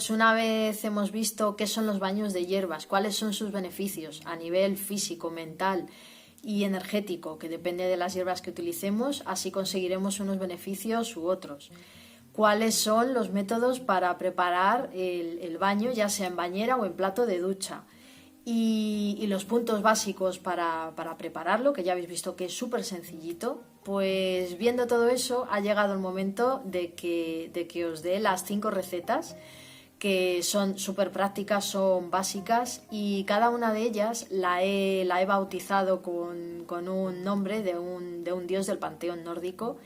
pues una vez hemos visto qué son los baños de hierbas, cuáles son sus beneficios a nivel físico, mental y energético, que depende de las hierbas que utilicemos, así conseguiremos unos beneficios u otros. Cuáles son los métodos para preparar el baño, ya sea en bañera o en plato de ducha. Y los puntos básicos para prepararlo, que ya habéis visto que es súper sencillito. Pues viendo todo eso ha llegado el momento de que os dé las 5 recetas, que son súper prácticas, son básicas, y cada una de ellas la he bautizado con un nombre de un dios del panteón nórdico,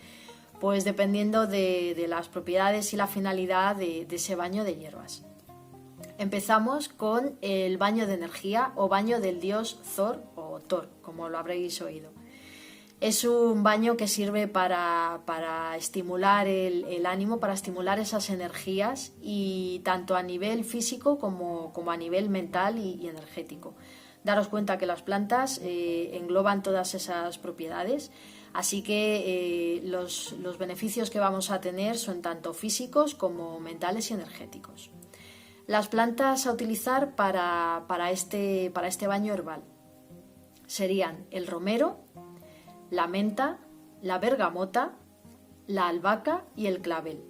pues dependiendo de las propiedades y la finalidad de ese baño de hierbas. Empezamos con el baño de energía o baño del dios Thor o Thor, como lo habréis oído. Es un baño que sirve para estimular el ánimo, para estimular esas energías, y tanto a nivel físico como a nivel mental y energético. Daros cuenta que las plantas engloban todas esas propiedades, así que los beneficios que vamos a tener son tanto físicos como mentales y energéticos. Las plantas a utilizar para este baño herbal serían el romero, la menta, la bergamota, la albahaca y el clavel.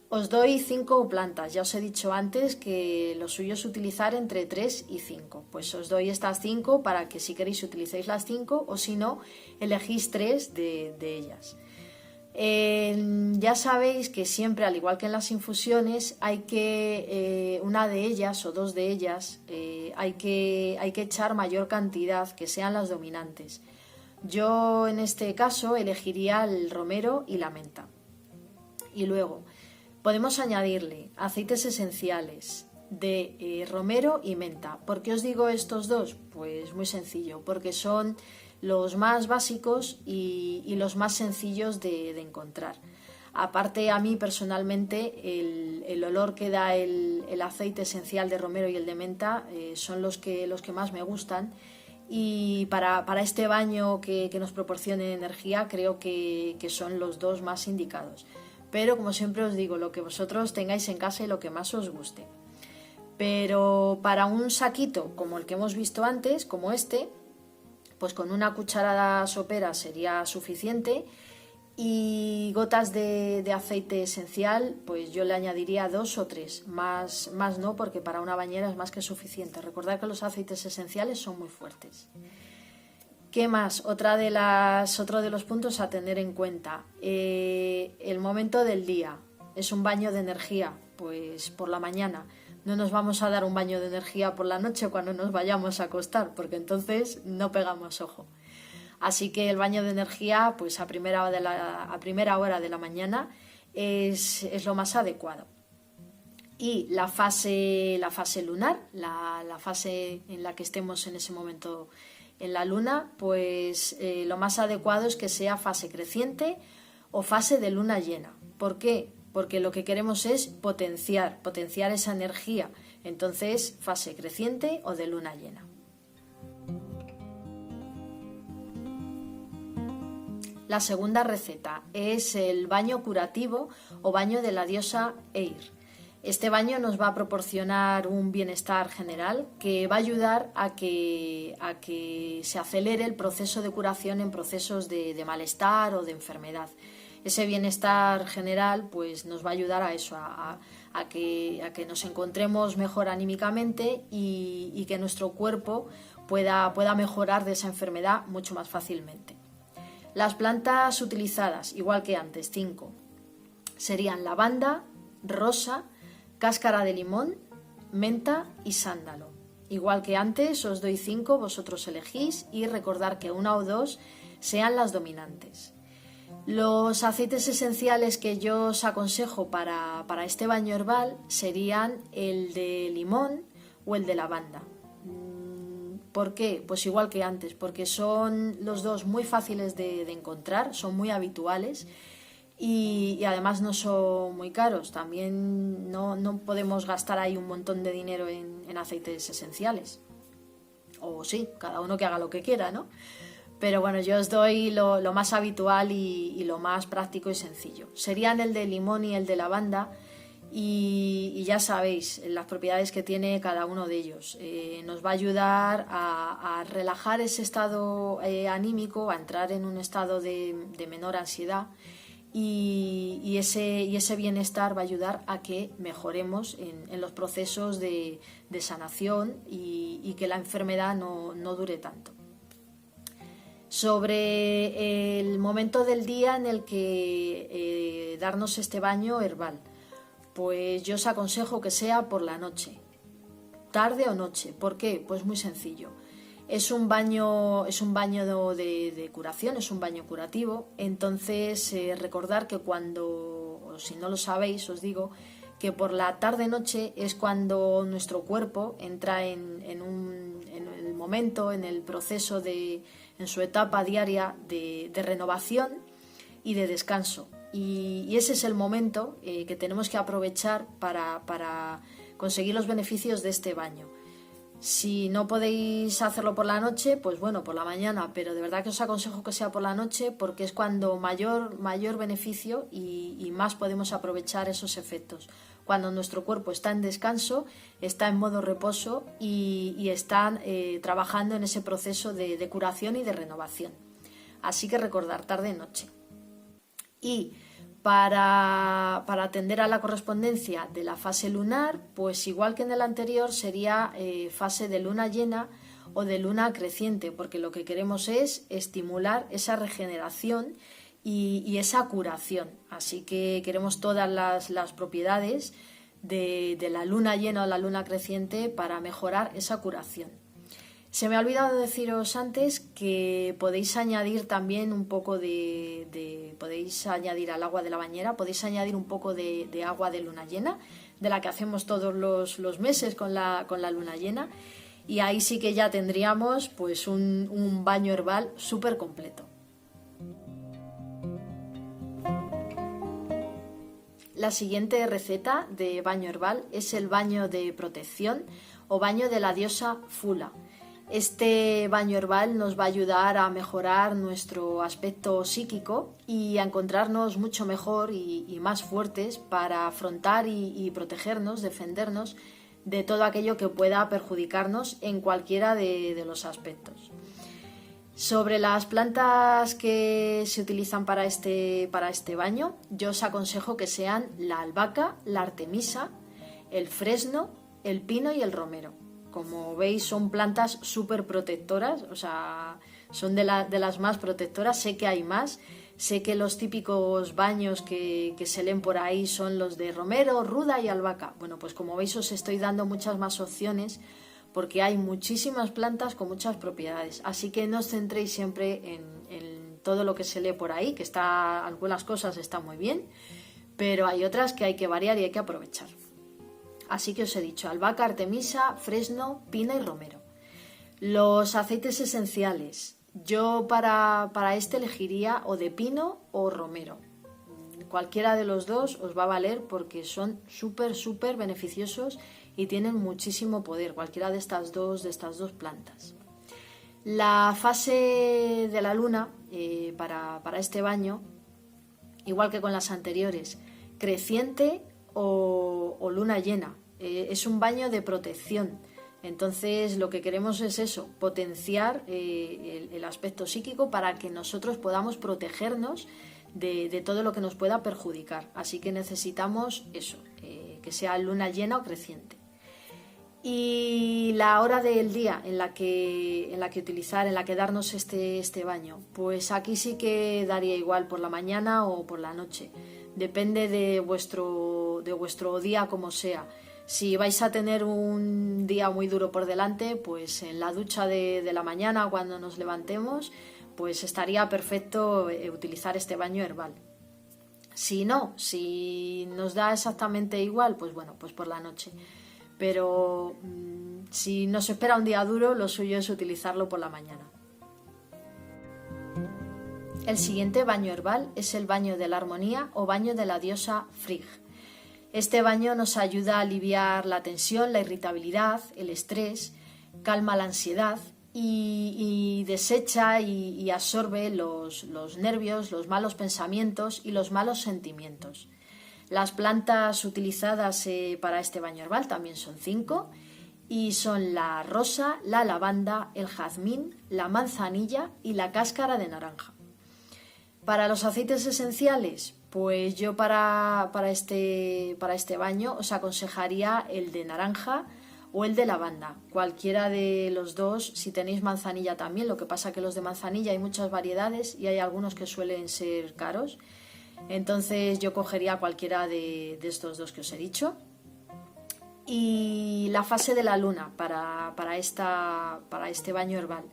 Os doy 5 plantas, ya os he dicho antes que lo suyo es utilizar entre 3 y 5. Pues os doy estas 5 para que si queréis utilicéis las 5, o si no, elegís 3 de ellas. Ya sabéis que siempre, al igual que en las infusiones, hay que una de ellas o 2 de ellas hay que echar mayor cantidad, que sean las dominantes. Yo en este caso elegiría el romero y la menta. Y luego podemos añadirle aceites esenciales de romero y menta. ¿Por qué os digo estos 2? Pues muy sencillo, porque son los más básicos y los más sencillos de encontrar. Aparte, a mí personalmente el olor que da el aceite esencial de romero y el de menta son los que más me gustan, y para este baño que nos proporcione energía creo que son los 2 más indicados. Pero como siempre os digo, lo que vosotros tengáis en casa y lo que más os guste. Pero para un saquito como el que hemos visto antes, como este, pues con una cucharada sopera sería suficiente, y gotas de aceite esencial, pues yo le añadiría 2 o 3, más no, porque para una bañera es más que suficiente. Recordad que los aceites esenciales son muy fuertes. ¿Qué más? Otro de los puntos a tener en cuenta, el momento del día. ¿Es un baño de energía? Pues por la mañana. No nos vamos a dar un baño de energía por la noche cuando nos vayamos a acostar, porque entonces no pegamos ojo. Así que el baño de energía, pues a primera hora de la mañana es lo más adecuado. Y la fase lunar, la fase en la que estemos en ese momento en la luna, pues lo más adecuado es que sea fase creciente o fase de luna llena. ¿Por qué? Porque lo que queremos es potenciar esa energía. Entonces, fase creciente o de luna llena. La segunda receta es el baño curativo o baño de la diosa Eir. Este baño nos va a proporcionar un bienestar general que va a ayudar a que se acelere el proceso de curación en procesos de malestar o de enfermedad. Ese bienestar general pues nos va a ayudar a eso, a que nos encontremos mejor anímicamente y que nuestro cuerpo pueda mejorar de esa enfermedad mucho más fácilmente. Las plantas utilizadas, igual que antes, 5, serían lavanda, rosa, cáscara de limón, menta y sándalo. Igual que antes, os doy 5, vosotros elegís, y recordar que 1 o 2 sean las dominantes. Los aceites esenciales que yo os aconsejo para este baño herbal serían el de limón o el de lavanda. ¿Por qué? Pues igual que antes, porque son los 2 muy fáciles de encontrar, son muy habituales y además no son muy caros. También no podemos gastar ahí un montón de dinero en aceites esenciales. O sí, cada uno que haga lo que quiera, ¿no? Pero bueno, yo os doy lo más habitual y lo más práctico y sencillo. Serían el de limón y el de lavanda. y ya sabéis las propiedades que tiene cada uno de ellos. Nos va a ayudar a relajar ese estado anímico, a entrar en un estado de menor ansiedad y ese bienestar va a ayudar a que mejoremos en los procesos de sanación y que la enfermedad no dure tanto. Sobre el momento del día en el que darnos este baño herbal, pues yo os aconsejo que sea por la noche, tarde o noche. ¿Por qué? Pues muy sencillo. Es un baño de curación, es un baño curativo. Entonces recordar que cuando, si no lo sabéis, os digo que por la tarde-noche es cuando nuestro cuerpo entra en el momento, en el proceso en su etapa diaria de renovación y de descanso. Y ese es el momento que tenemos que aprovechar para conseguir los beneficios de este baño. Si no podéis hacerlo por la noche, pues bueno, por la mañana, pero de verdad que os aconsejo que sea por la noche porque es cuando mayor beneficio y más podemos aprovechar esos efectos. Cuando nuestro cuerpo está en descanso, está en modo reposo y está trabajando en ese proceso de curación y de renovación. Así que recordar, tarde-noche. Y para atender a la correspondencia de la fase lunar, pues igual que en el anterior sería fase de luna llena o de luna creciente, porque lo que queremos es estimular esa regeneración y esa curación. Así que queremos todas las propiedades de la luna llena o la luna creciente para mejorar esa curación. Se me ha olvidado deciros antes que podéis añadir también un poco podéis añadir al agua de la bañera, podéis añadir un poco de agua de luna llena, de la que hacemos todos los meses con la luna llena, y ahí sí que ya tendríamos pues un baño herbal súper completo. La siguiente receta de baño herbal es el baño de protección o baño de la diosa Fula. Este baño herbal nos va a ayudar a mejorar nuestro aspecto psíquico y a encontrarnos mucho mejor y más fuertes para afrontar y protegernos, defendernos de todo aquello que pueda perjudicarnos en cualquiera de los aspectos. Sobre las plantas que se utilizan para este baño, yo os aconsejo que sean la albahaca, la artemisa, el fresno, el pino y el romero. Como veis, son plantas súper protectoras, o sea, son de las más protectoras. Sé que hay más, sé que los típicos baños que se leen por ahí son los de romero, ruda y albahaca. Bueno, pues como veis os estoy dando muchas más opciones porque hay muchísimas plantas con muchas propiedades. Así que no os centréis siempre en todo lo que se lee por ahí, que algunas cosas están muy bien, pero hay otras que hay que variar y hay que aprovechar. Así que os he dicho albahaca, artemisa, fresno, pino y romero. Los aceites esenciales. Yo para este elegiría o de pino o romero. Cualquiera de los dos os va a valer porque son súper beneficiosos y tienen muchísimo poder, cualquiera de estas dos plantas. La fase de la luna para este baño, igual que con las anteriores, creciente o luna llena. Es un baño de protección. Entonces lo que queremos es eso, potenciar el aspecto psíquico para que nosotros podamos protegernos de todo lo que nos pueda perjudicar. Así que necesitamos eso, que sea luna llena o creciente. Y la hora del día en la que utilizar, en la que darnos este baño, pues aquí sí que daría igual por la mañana o por la noche. Depende de vuestro día como sea. Si vais a tener un día muy duro por delante, pues en la ducha de la mañana cuando nos levantemos, pues estaría perfecto utilizar este baño herbal. Si no, si nos da exactamente igual, pues bueno, pues por la noche. Pero si nos espera un día duro, lo suyo es utilizarlo por la mañana. El siguiente baño herbal es el baño de la armonía o baño de la diosa Frigg. Este baño nos ayuda a aliviar la tensión, la irritabilidad, el estrés, calma la ansiedad y desecha y absorbe los nervios, los malos pensamientos y los malos sentimientos. Las plantas utilizadas para este baño herbal también son 5 y son la rosa, la lavanda, el jazmín, la manzanilla y la cáscara de naranja. Para los aceites esenciales, pues yo para este baño os aconsejaría el de naranja o el de lavanda, cualquiera de los dos. Si tenéis manzanilla también, lo que pasa que los de manzanilla hay muchas variedades y hay algunos que suelen ser caros, entonces yo cogería cualquiera de estos dos que os he dicho. Y la fase de la luna para este baño herbal.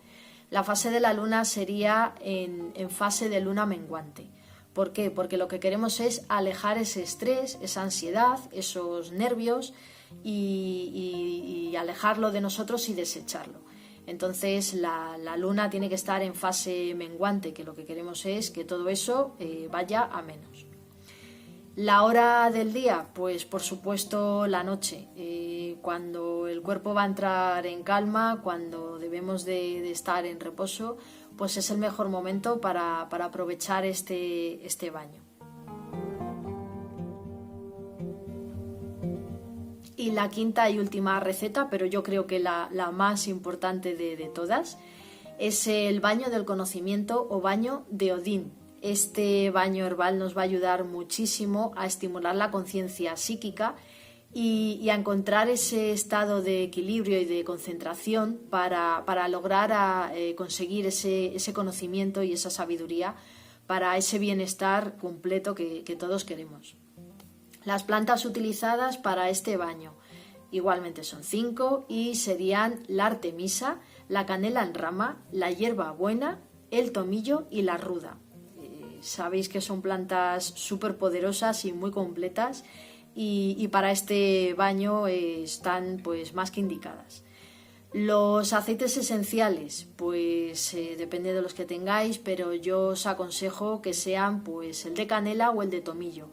La fase de la luna sería en fase de luna menguante. ¿Por qué? Porque lo que queremos es alejar ese estrés, esa ansiedad, esos nervios y alejarlo de nosotros y desecharlo. Entonces la luna tiene que estar en fase menguante, que lo que queremos es que todo eso vaya a menos. La hora del día, pues por supuesto la noche, cuando el cuerpo va a entrar en calma, cuando debemos de estar en reposo, pues es el mejor momento para aprovechar este baño. Y la quinta y última receta, pero yo creo que la más importante de todas, es el baño del conocimiento o baño de Odín. Este baño herbal nos va a ayudar muchísimo a estimular la conciencia psíquica y a encontrar ese estado de equilibrio y de concentración para lograr conseguir ese conocimiento y esa sabiduría para ese bienestar completo que todos queremos. Las plantas utilizadas para este baño igualmente son 5 y serían la artemisa, la canela en rama, la hierbabuena, el tomillo y la ruda. Sabéis que son plantas súper poderosas y muy completas y para este baño están pues más que indicadas. Los aceites esenciales, pues depende de los que tengáis, pero yo os aconsejo que sean pues el de canela o el de tomillo.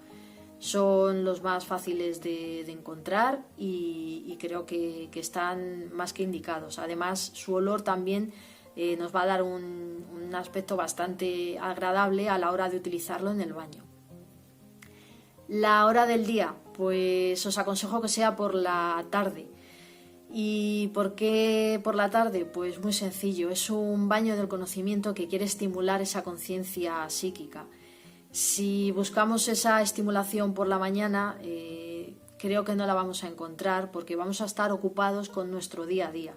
Son los más fáciles de encontrar y creo que están más que indicados. Además, su olor también nos va a dar un aspecto bastante agradable a la hora de utilizarlo en el baño. La hora del día, pues os aconsejo que sea por la tarde. ¿Y por qué por la tarde? Pues muy sencillo, es un baño del conocimiento que quiere estimular esa conciencia psíquica. Si buscamos esa estimulación por la mañana, creo que no la vamos a encontrar porque vamos a estar ocupados con nuestro día a día.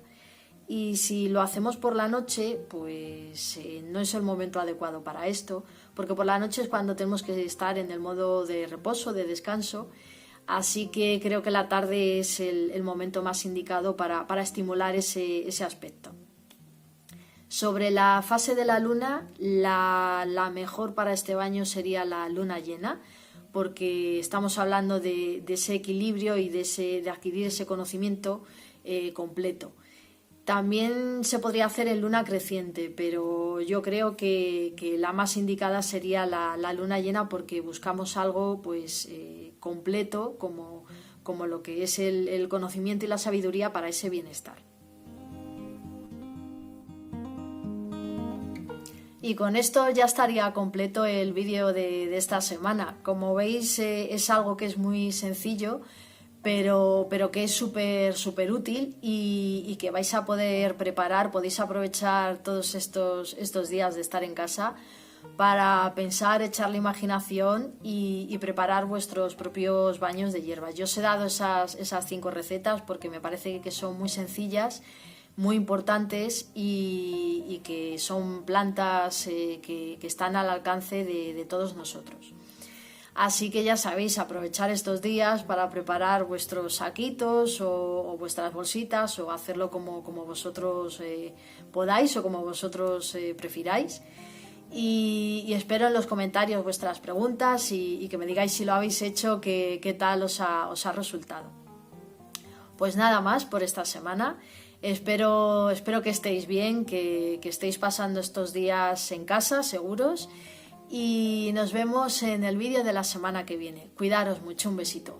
Y si lo hacemos por la noche, pues no es el momento adecuado para esto, porque por la noche es cuando tenemos que estar en el modo de reposo, de descanso, así que creo que la tarde es el momento más indicado para estimular ese aspecto. Sobre la fase de la luna, la mejor para este baño sería la luna llena, porque estamos hablando de ese equilibrio y de adquirir ese conocimiento completo. También se podría hacer en luna creciente, pero yo creo que la más indicada sería la luna llena porque buscamos algo pues completo como lo que es el conocimiento y la sabiduría para ese bienestar. Y con esto ya estaría completo el vídeo de esta semana. Como veis es algo que es muy sencillo, pero que es súper útil y que vais a poder preparar, podéis aprovechar todos estos días de estar en casa para pensar, echar la imaginación y preparar vuestros propios baños de hierbas. Yo os he dado esas 5 recetas porque me parece que son muy sencillas, muy importantes y que son plantas que están al alcance de todos nosotros. Así que ya sabéis, aprovechar estos días para preparar vuestros saquitos o vuestras bolsitas o hacerlo como vosotros podáis o como vosotros prefiráis. Y espero en los comentarios vuestras preguntas y que me digáis si lo habéis hecho, qué tal os ha resultado. Pues nada más por esta semana. Espero que estéis bien, que estéis pasando estos días en casa, seguros. Y nos vemos en el vídeo de la semana que viene. Cuidaros mucho, un besito.